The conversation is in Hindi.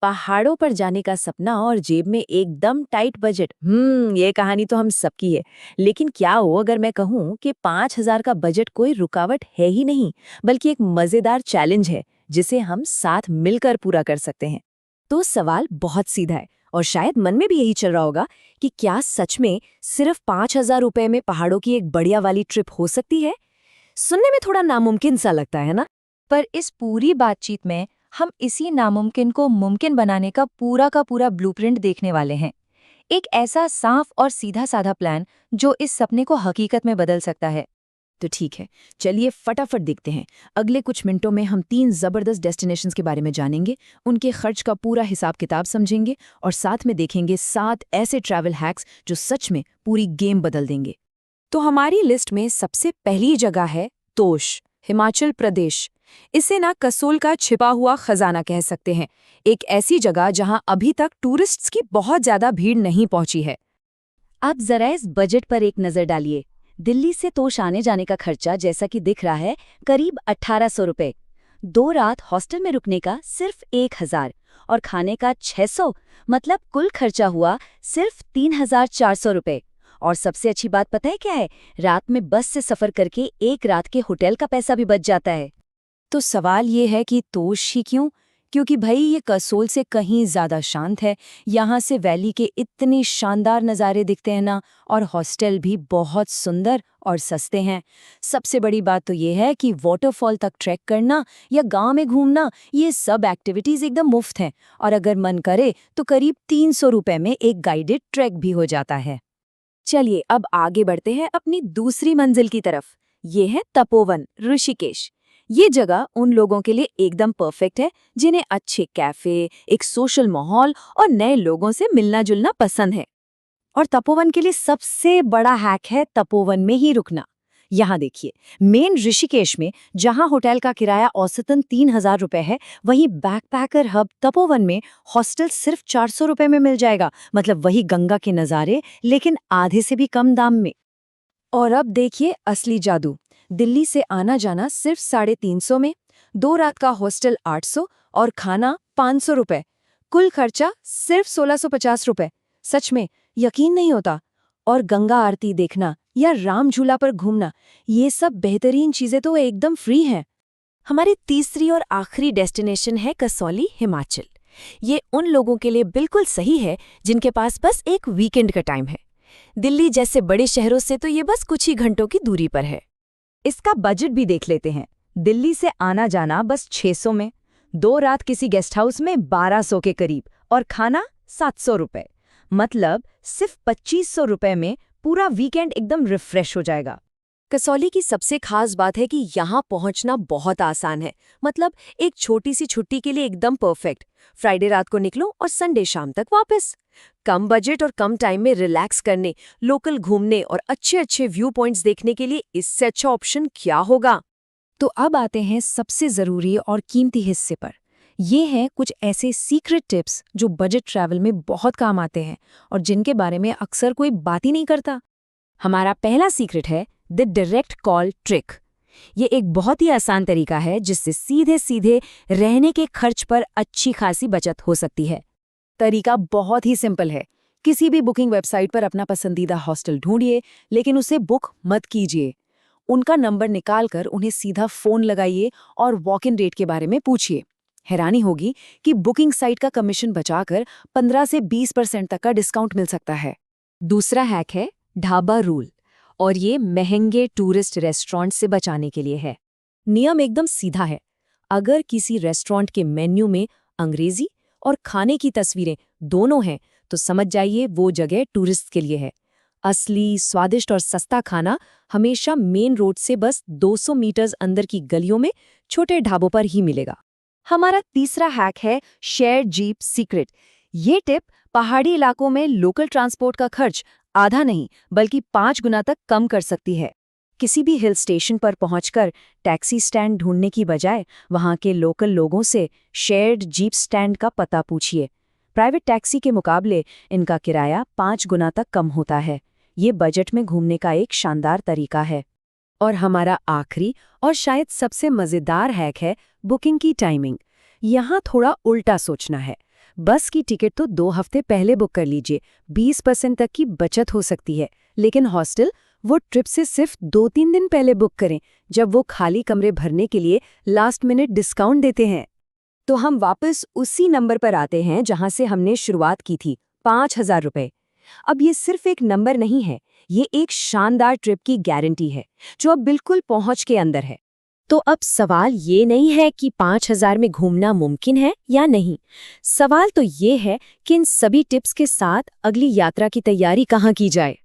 पहाड़ों पर जाने का सपना और जेब में एकदम टाइट बजट। ये कहानी तो हम सबकी है। लेकिन क्या हो अगर मैं कहूँ कि 5,000 का बजट कोई रुकावट है ही नहीं, बल्कि एक मजेदार चैलेंज है जिसे हम साथ मिलकर पूरा कर सकते हैं। तो सवाल बहुत सीधा है और शायद मन में भी यही चल रहा होगा कि क्या सच में सिर्फ 5,000 रुपए में पहाड़ों की एक बढ़िया वाली ट्रिप हो सकती है। सुनने में थोड़ा नामुमकिन सा लगता है ना। पर इस पूरी बातचीत में हम इसी नामुमकिन को मुमकिन बनाने का पूरा ब्लूप्रिंट देखने वाले हैं। एक ऐसा साफ और सीधा साधा प्लान जो इस सपने को हकीकत में बदल सकता है। तो ठीक है, चलिए फटाफट देखते हैं। अगले कुछ मिनटों में हम 3 जबरदस्त डेस्टिनेशंस के बारे में जानेंगे, उनके खर्च का पूरा हिसाब किताब समझेंगे और साथ में देखेंगे 7 ऐसे ट्रैवल हैक्स जो सच में पूरी गेम बदल देंगे। तो हमारी लिस्ट में सबसे पहली जगह है तोश, हिमाचल प्रदेश। इसे ना कसोल का छिपा हुआ खजाना कह सकते हैं। एक ऐसी जगह जहां अभी तक टूरिस्ट्स की बहुत ज्यादा भीड़ नहीं पहुंची है। आप जरा इस बजट पर एक नजर डालिए। दिल्ली से तोश आने जाने का खर्चा जैसा कि दिख रहा है करीब 1,800 रुपए। 2 रात हॉस्टल में रुकने का सिर्फ 1,000 और खाने का 600, मतलब कुल खर्चा हुआ सिर्फ 3,400 रुपए। और सबसे अच्छी बात पता है क्या है? रात में बस से सफर करके एक रात के होटल का पैसा भी बच जाता है। तो सवाल ये है कि तोश ही क्यों? क्योंकि भाई ये कसोल से कहीं ज्यादा शांत है। यहाँ से वैली के इतने शानदार नज़ारे दिखते हैं ना, और हॉस्टल भी बहुत सुंदर और सस्ते हैं। सबसे बड़ी बात तो ये है कि वाटरफॉल तक ट्रैक करना या गांव में घूमना, ये सब एक्टिविटीज एकदम मुफ्त हैं। और अगर मन करे तो करीब 300 रुपए में एक गाइडेड ट्रैक भी हो जाता है। चलिए अब आगे बढ़ते हैं अपनी दूसरी मंजिल की तरफ। ये है तपोवन, ऋषिकेश। ये जगह उन लोगों के लिए एकदम परफेक्ट है जिन्हें अच्छे कैफे, एक सोशल माहौल और नए लोगों से मिलना जुलना पसंद है। और तपोवन के लिए सबसे बड़ा हैक है तपोवन में ही रुकना। यहाँ देखिए, मेन ऋषिकेश में जहाँ होटल का किराया औसतन 3,000 रुपए है, वहीं बैकपैकर हब तपोवन में हॉस्टल सिर्फ 400 रुपए में मिल जाएगा। मतलब वही गंगा के नज़ारे, लेकिन आधे से भी कम दाम में। और अब देखिए असली जादू। दिल्ली से आना जाना सिर्फ 350 में, 2 रात का हॉस्टल 800 और खाना 500 रुपए। कुल खर्चा सिर्फ 1,650 रुपए। सच में यकीन नहीं होता। और गंगा आरती देखना या राम झूला पर घूमना, ये सब बेहतरीन चीजें तो एकदम फ्री हैं। हमारी तीसरी और आखिरी डेस्टिनेशन है कसौली, हिमाचल। ये उन लोगों के लिए बिल्कुल सही है जिनके पास बस एक वीकेंड का टाइम है। दिल्ली जैसे बड़े शहरों से तो ये बस कुछ ही घंटों की दूरी पर है। इसका बजट भी देख लेते हैं। दिल्ली से आना जाना बस 600 में, 2 रात किसी गेस्ट हाउस में 1,200 के करीब और खाना 700 रुपए। मतलब सिर्फ 2,500 रुपए में पूरा वीकेंड एकदम रिफ्रेश हो जाएगा। कसौली की सबसे खास बात है कि यहाँ पहुँचना बहुत आसान है। मतलब एक छोटी सी छुट्टी के लिए एकदम परफेक्ट। फ्राइडे रात को निकलो और संडे शाम तक वापस। कम बजट और कम टाइम में रिलैक्स करने, लोकल घूमने और अच्छे अच्छे व्यू पॉइंट्स देखने के लिए इससे अच्छा ऑप्शन क्या होगा। तो अब आते हैं सबसे ज़रूरी और कीमती हिस्से पर। ये हैं कुछ ऐसे सीक्रेट टिप्स जो बजट ट्रैवल में बहुत काम आते हैं और जिनके बारे में अक्सर कोई बात ही नहीं करता। हमारा पहला सीक्रेट है द डायरेक्ट कॉल ट्रिक। ये एक बहुत ही आसान तरीका है जिससे सीधे सीधे रहने के खर्च पर अच्छी खासी बचत हो सकती है। तरीका बहुत ही सिंपल है। किसी भी बुकिंग वेबसाइट पर अपना पसंदीदा हॉस्टल ढूंढिए, लेकिन उसे बुक मत कीजिए। उनका नंबर निकालकर उन्हें सीधा फोन लगाइए और वॉक इन रेट के बारे में पूछिए। हैरानी होगी कि बुकिंग साइट का कमीशन बचाकर 15 से 20% तक का डिस्काउंट मिल सकता है। दूसरा हैक है ढाबा रूल, और ये महंगे टूरिस्ट रेस्टोरेंट से बचाने के लिए है। नियम एकदम सीधा है। अगर किसी रेस्टोरेंट के मेन्यू में अंग्रेजी और खाने की तस्वीरें दोनों हैं, तो समझ जाइए वो जगह टूरिस्ट के लिए है। असली स्वादिष्ट और सस्ता खाना हमेशा मेन रोड से बस 200 मीटर्स अंदर की गलियों में छोटे ढाबों पर ही मिलेगा। हमारा तीसरा हैक है शेयर जीप सीक्रेट। ये टिप पहाड़ी इलाकों में लोकल ट्रांसपोर्ट का खर्च आधा नहीं बल्कि 5 गुना तक कम कर सकती है। किसी भी हिल स्टेशन पर पहुंचकर टैक्सी स्टैंड ढूंढने की बजाय वहां के लोकल लोगों से शेयर्ड जीप स्टैंड का पता पूछिए। प्राइवेट टैक्सी के मुकाबले इनका किराया 5 गुना तक कम होता है। ये बजट में घूमने का एक शानदार तरीका है। और हमारा आखिरी और शायद सबसे मजेदार हैक है बुकिंग की टाइमिंग। यहाँ थोड़ा उल्टा सोचना है। बस की टिकट तो 2 हफ्ते पहले बुक कर लीजिए, 20% तक की बचत हो सकती है। लेकिन हॉस्टल, वो ट्रिप से सिर्फ 2-3 दिन पहले बुक करें, जब वो खाली कमरे भरने के लिए लास्ट मिनट डिस्काउंट देते हैं। तो हम वापस उसी नंबर पर आते हैं जहां से हमने शुरुआत की थी, 5,000 रुपए। अब ये सिर्फ एक नंबर नहीं है, ये एक शानदार ट्रिप की गारंटी है, जो अब बिल्कुल पहुंच के अंदर है। तो अब सवाल ये नहीं है कि 5,000 में घूमना मुमकिन है या नहीं। सवाल तो ये है कि इन सभी टिप्स के साथ अगली यात्रा की तैयारी कहाँ की जाए।